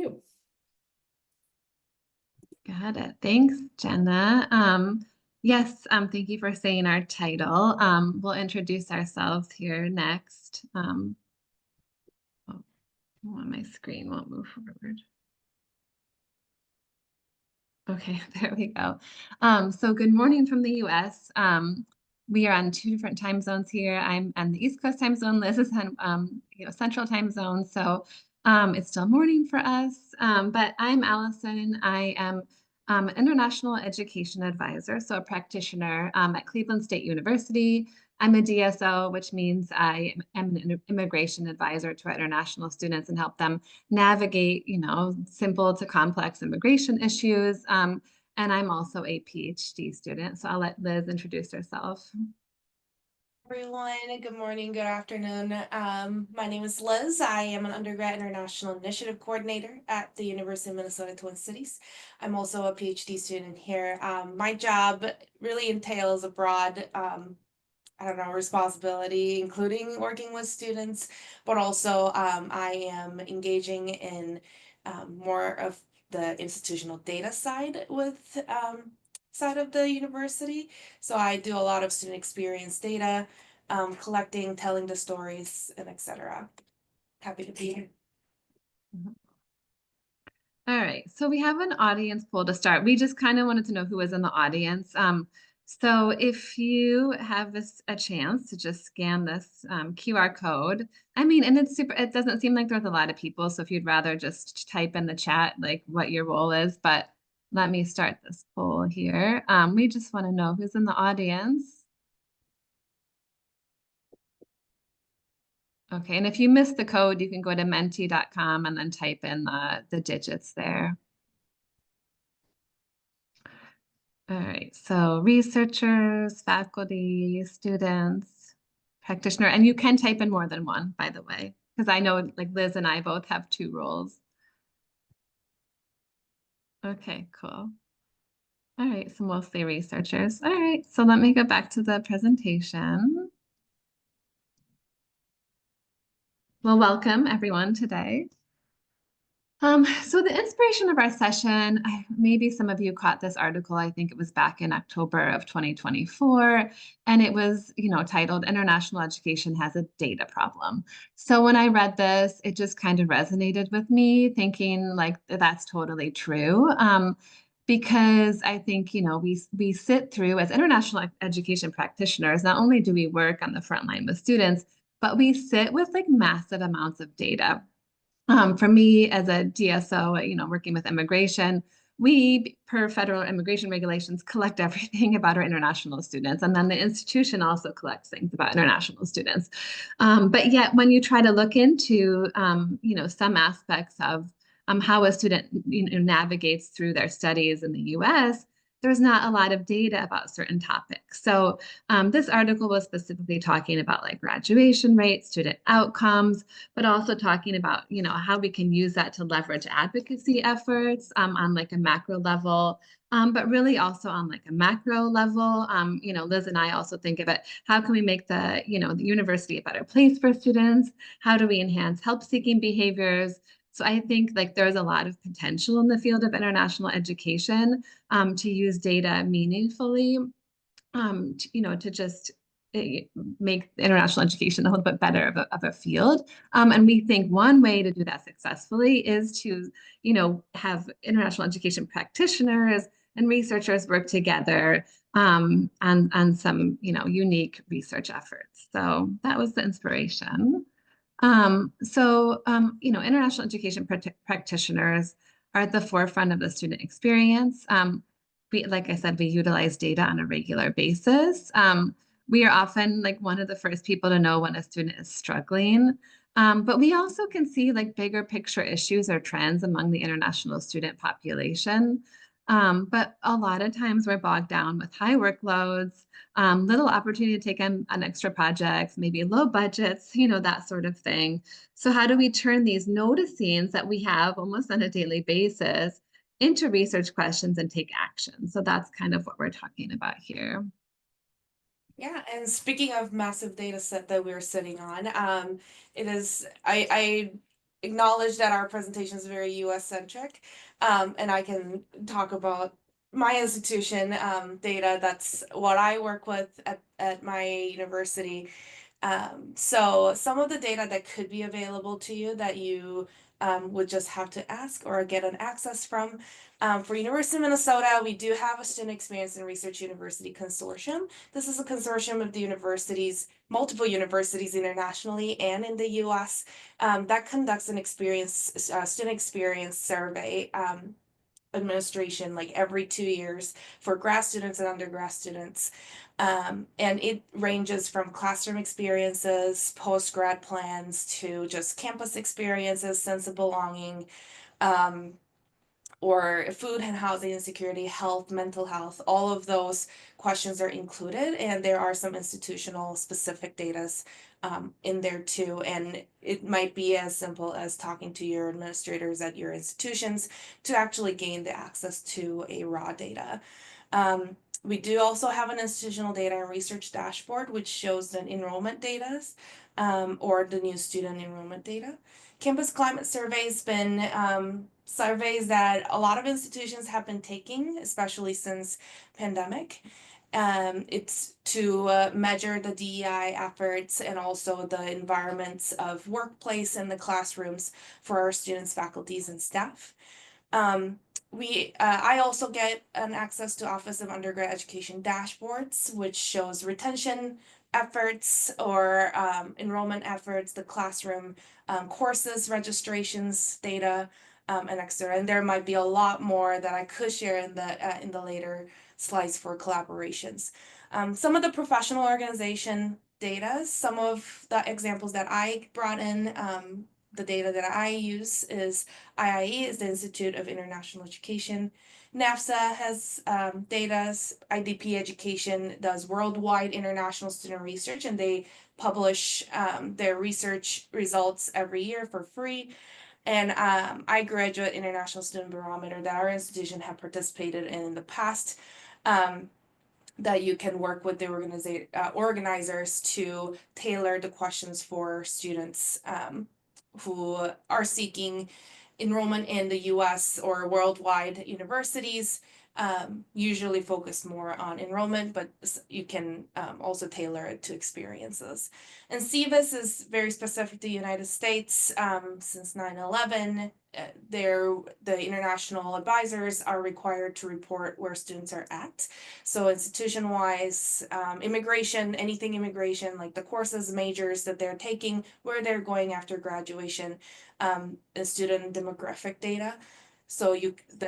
You. Got it. Thanks, Jenna. Yes, thank you for saying our title. We'll introduce ourselves here next. Oh, my screen won't move forward. Okay, there we go. So good morning from the US. We are on two different time zones here. I'm on the East Coast time zone. Liz is on Central time zone. So it's still morning for us. But I'm Allison. I am an international education advisor, so a practitioner at Cleveland State University. I'm a DSO, which means I am an immigration advisor to our international students and help them navigate, simple to complex immigration issues. And I'm also a PhD student. So I'll let Liz introduce herself. Everyone, good morning, good afternoon. My name is Liz. I am an undergrad international initiative coordinator at the University of Minnesota Twin Cities. I'm also a PhD student here. My job really entails a broad responsibility, including working with students, but also I am engaging in more of the institutional data side with side of the university. So I do a lot of student experience data, collecting, telling the stories, and etc. Happy to be here. All right, so we have an audience poll to start. We just kind of wanted to know who was in the audience. So if you have a chance to just scan this QR code, and it doesn't seem like there's a lot of people. So if you'd rather just type in the chat, like what your role is, but let me start this poll here. We just want to know who's in the audience. Okay, and if you missed the code, you can go to menti.com and then type in the digits there. All right, so researchers, faculty, students, practitioner, and you can type in more than one, by the way, because I know like Liz and I both have two roles. Okay, cool. All right, so mostly researchers. All right, so let me go back to the presentation. Well, welcome everyone today. So the inspiration of our session, maybe some of you caught this article, I think it was back in October of 2024, and it was, titled International Education Has a Data Problem. So when I read this, it just kind of resonated with me, thinking like that's totally true. Because I think, we sit through as international education practitioners, not only do we work on the front line with students, but we sit with like massive amounts of data. For me as a DSO, working with immigration, we, per federal immigration regulations, collect everything about our international students. And then the institution also collects things about international students. But yet when you try to look into, some aspects of how a student navigates through their studies in the US, there's not a lot of data about certain topics. So this article was specifically talking about like graduation rates, student outcomes, but also talking about, how we can use that to leverage advocacy efforts on like a macro level, but really also on like a macro level. Liz and I also think of it, how can we make the university a better place for students? How do we enhance help-seeking behaviors? So I think like there's a lot of potential in the field of international education to use data meaningfully, to just make international education a little bit better of a field. And we think one way to do that successfully is to, have international education practitioners and researchers work together on some, unique research efforts. So that was the inspiration. International education practitioners are at the forefront of the student experience. Like I said, we utilize data on a regular basis. We are often like one of the first people to know when a student is struggling. But we also can see like bigger picture issues or trends among the international student population. But a lot of times we're bogged down with high workloads, little opportunity to take on extra projects, maybe low budgets, that sort of thing. So how do we turn these noticings that we have almost on a daily basis into research questions and take action? So that's kind of what we're talking about here. Yeah, and speaking of massive data set that we're sitting on, it is I acknowledge that our presentation is very US centric, and I can talk about my institution data. That's what I work with at my university. So some of the data that could be available to you that you would just have to ask or get an access from. For University of Minnesota, we do have a Student Experience and Research University Consortium. This is a consortium of the universities, multiple universities internationally and in the US, that conducts an student experience survey administration like every 2 years for grad students and undergrad students. And it ranges from classroom experiences, post-grad plans, to just campus experiences, sense of belonging, um, or food and housing insecurity, health, mental health. All of those questions are included, and there are some institutional specific data in there too. And it might be as simple as talking to your administrators at your institutions to actually gain the access to a raw data. We do also have an institutional data and research dashboard, which shows the enrollment data, or the new student enrollment data. Campus climate survey has been surveys that a lot of institutions have been taking, especially since pandemic. It's to measure the DEI efforts and also the environments of workplace and the classrooms for our students, faculties, and staff. Um, I also get an access to Office of Undergrad Education dashboards, which shows retention efforts or enrollment efforts, the classroom courses, registrations, data, and etc. And there might be a lot more that I could share in the later slides for collaborations. Some of the professional organization data, some of the examples that I brought in, the data that I use is IIE is the Institute of International Education. NAFSA has data. IDP Education does worldwide international student research, and they publish their research results every year for free. And iGraduate International Student Barometer that our institution have participated in the past. That you can work with the organizers to tailor the questions for students who are seeking enrollment in the US or worldwide universities, usually focus more on enrollment, but you can also tailor it to experiences. And CVIS is very specific to the United States. Since 9/11, the international advisors are required to report where students are at. So institution-wise, immigration, anything immigration, like the courses, majors that they're taking, where they're going after graduation, and student demographic data. So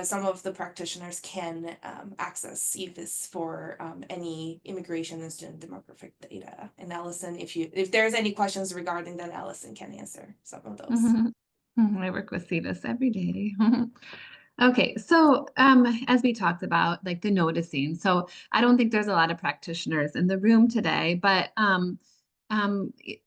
some of the practitioners can access CVIS for any immigration and student demographic data. And Allyson, if there's any questions regarding that, Allyson can answer some of those. I work with CVIS every day. Okay, so as we talked about, like the noticing. So I don't think there's a lot of practitioners in the room today, but um,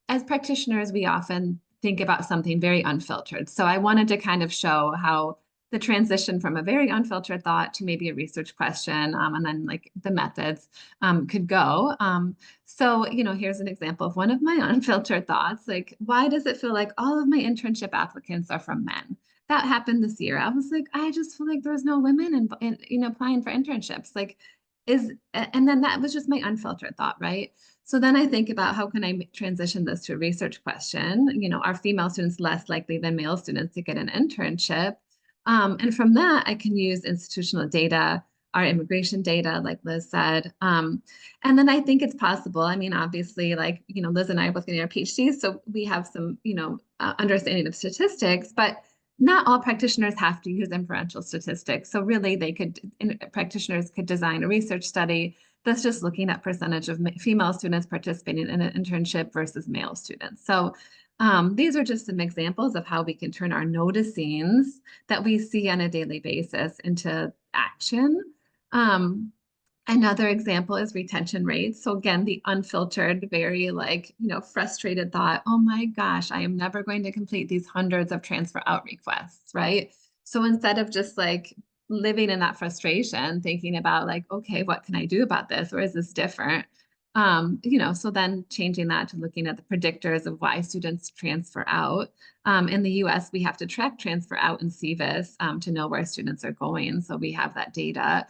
as practitioners, we often think about something very unfiltered. So I wanted to kind of show how the transition from a very unfiltered thought to maybe a research question, and then like the methods could go. So, here's an example of one of my unfiltered thoughts. Like, why does it feel like all of my internship applicants are from men? That happened this year. I was like, I just feel like there's no women in applying for internships. Like, and then that was just my unfiltered thought, right? So then I think about how can I transition this to a research question? Are female students less likely than male students to get an internship? And from that, I can use institutional data, our immigration data, like Liz said. And then I think it's possible. I mean, obviously, like, Liz and I are both getting our PhDs, so we have some, understanding of statistics, but not all practitioners have to use inferential statistics. So really, practitioners could design a research study that's just looking at percentage of female students participating in an internship versus male students. So these are just some examples of how we can turn our noticings that we see on a daily basis into action. Um, Another example is retention rates. So again, the unfiltered, very frustrated thought, oh my gosh, I am never going to complete these hundreds of transfer out requests, right? So instead of just like living in that frustration, thinking about like, okay, what can I do about this? Or is this different? So then changing that to looking at the predictors of why students transfer out. In the US, we have to track transfer out in CVIS to know where students are going. So we have that data.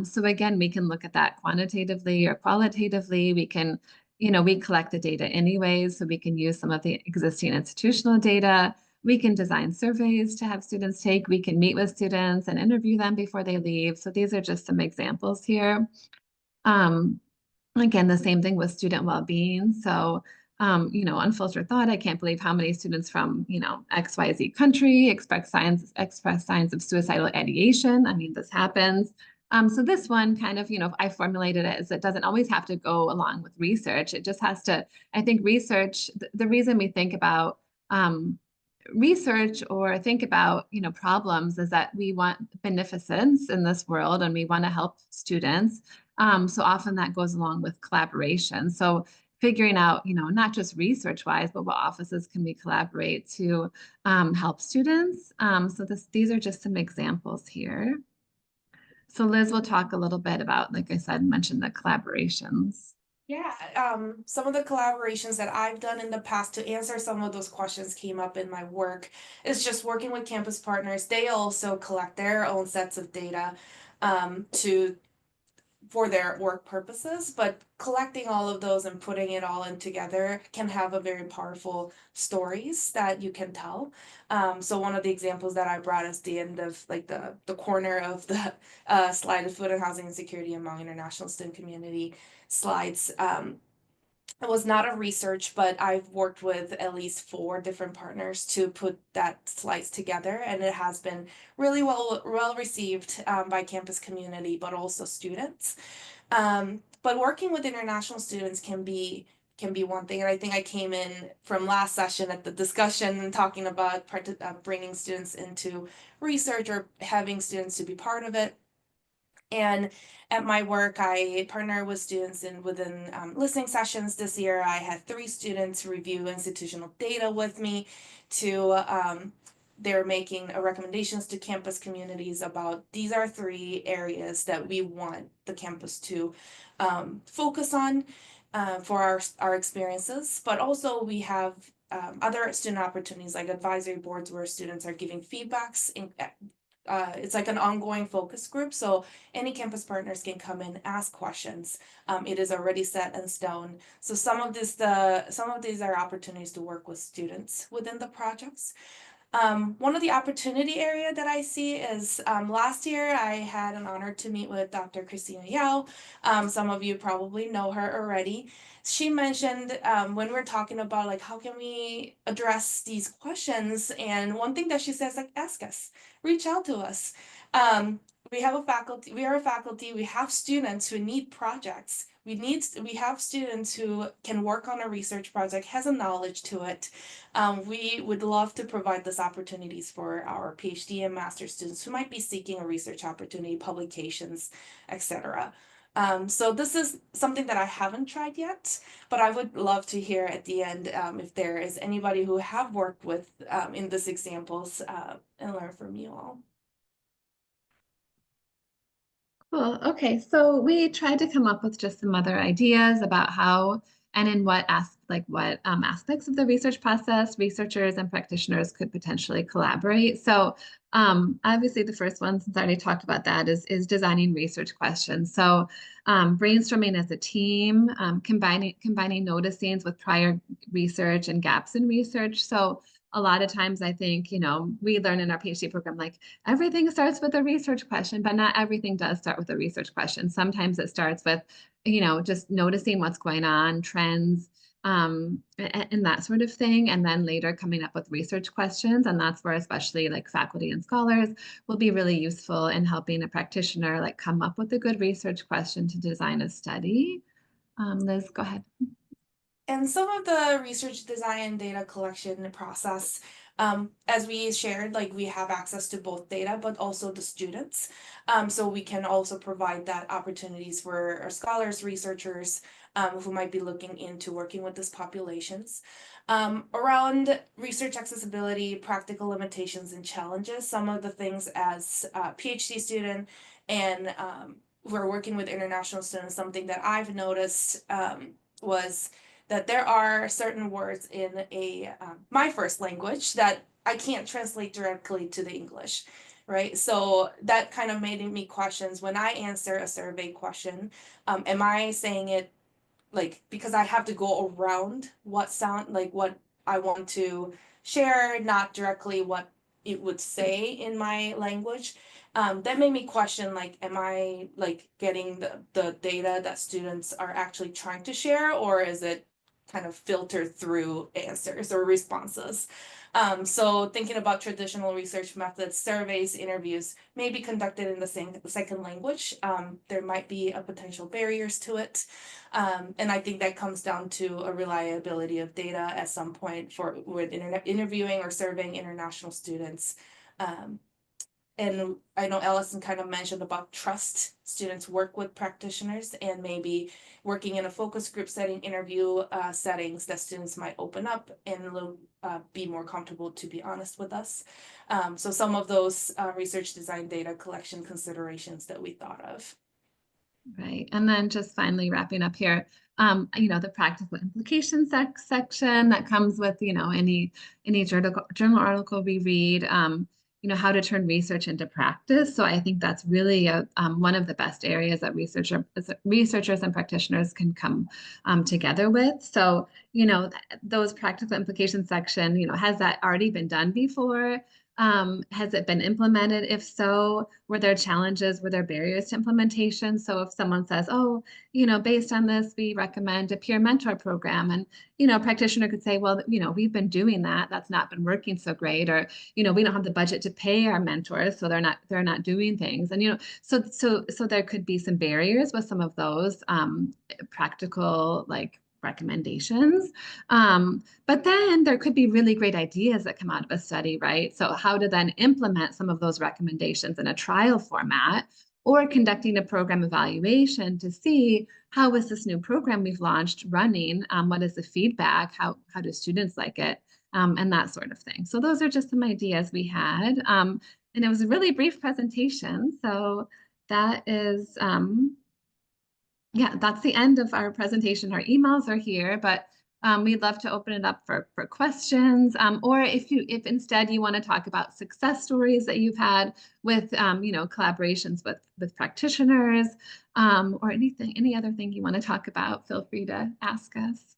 So again, we can look at that quantitatively or qualitatively. We collect the data anyways, so we can use some of the existing institutional data. We can design surveys to have students take. We can meet with students and interview them before they leave. So these are just some examples here. Um, Again, the same thing with student well-being. So, unfiltered thought, I can't believe how many students from, XYZ country express signs of suicidal ideation. I mean, this happens. So this one kind of, I formulated it as it doesn't always have to go along with research. It just has to, I think research, the reason we think about research or think about, problems is that we want beneficence in this world and we want to help students. So often that goes along with collaboration. So figuring out, not just research wise, but what offices can we collaborate to help students. These are just some examples here. So Liz will talk a little bit about, like I said, mention the collaborations. Yeah, some of the collaborations that I've done in the past to answer some of those questions came up in my work is just working with campus partners. They also collect their own sets of data to for their work purposes, but collecting all of those and putting it all in together can have a very powerful stories that you can tell. So one of the examples that I brought is the end of like the corner of the slide of food and housing insecurity among international student community slides. It was not a research, but I've worked with at least 4 different partners to put that slides together, and it has been really well received by campus community, but also students. But working with international students can be one thing, and I think I came in from last session at the discussion and talking about bringing students into research or having students to be part of it. And at my work, I partner with students within listening sessions. This year, I had 3 students review institutional data with me to they're making recommendations to campus communities about these are 3 areas that we want the campus to focus on for our experiences. But also we have other student opportunities like advisory boards where students are giving feedbacks it's like an ongoing focus group, so any campus partners can come in, ask questions. It is already set in stone. So some of these are opportunities to work with students within the projects. One of the opportunity area that I see is last year I had an honor to meet with Dr. Christina Yao. Some of you probably know her already. She mentioned when we're talking about like how can we address these questions, and one thing that she says like ask us, reach out to us. We have a faculty, we are a faculty, we have students who need projects. We have students who can work on a research project, has a knowledge to it. We would love to provide these opportunities for our PhD and master's students who might be seeking a research opportunity, publications, etc. So this is something that I haven't tried yet, but I would love to hear at the end if there is anybody who have worked with in these examples and learn from you all. Cool. Okay, so we tried to come up with just some other ideas about how and in what aspects of the research process researchers and practitioners could potentially collaborate. So obviously the first one, since I already talked about that, is designing research questions. So brainstorming as a team, combining noticings with prior research and gaps in research. So a lot of times I think, we learn in our PhD program, like everything starts with a research question, but not everything does start with a research question. Sometimes it starts with, just noticing what's going on, trends, and that sort of thing. And then later coming up with research questions. And that's where especially like faculty and scholars will be really useful in helping a practitioner like come up with a good research question to design a study. Liz, go ahead. And some of the research design and data collection process, as we shared, like we have access to both data, but also the students. So we can also provide that opportunities for our scholars, researchers, who might be looking into working with these populations. Around research accessibility, practical limitations and challenges, some of the things as a PhD student and we're working with international students, something that I've noticed was that there are certain words in a my first language that I can't translate directly to the English, right? So that kind of made me questions when I answer a survey question. Am I saying it like because I have to go around what sound like what I want to share, not directly what it would say in my language. That made me question like, am I like getting the data that students are actually trying to share, or is it kind of filtered through answers or responses? So thinking about traditional research methods, surveys, interviews may be conducted in the same second language. There might be a potential barriers to it. And I think that comes down to a reliability of data at some point for with interviewing or surveying international students. Um, and I know Allyson kind of mentioned about trust. Students work with practitioners, and maybe working in a focus group setting, interview settings, that students might open up and be more comfortable to be honest with us. So some of those research design data collection considerations that we thought of. Right. And then just finally wrapping up here, the practical implications section that comes with, any journal article we read, how to turn research into practice. So I think that's really one of the best areas that researchers and practitioners can come together with. So, those practical implications section, has that already been done before? Has it been implemented? If so, were there challenges? Were there barriers to implementation? So if someone says, oh, based on this, we recommend a peer mentor program. And, a practitioner could say, well, we've been doing that. That's not been working so great. Or, we don't have the budget to pay our mentors, so they're not doing things. And, so there could be some barriers with some of those practical like recommendations. But then there could be really great ideas that come out of a study, right? So how to then implement some of those recommendations in a trial format or conducting a program evaluation to see how is this new program we've launched running? What is the feedback? How do students like it? And that sort of thing. So those are just some ideas we had. And it was a really brief presentation. So that is, yeah, that's the end of our presentation. Our emails are here, but we'd love to open it up for questions. Or if instead you want to talk about success stories that you've had with, collaborations with practitioners, or any other thing you want to talk about, feel free to ask us.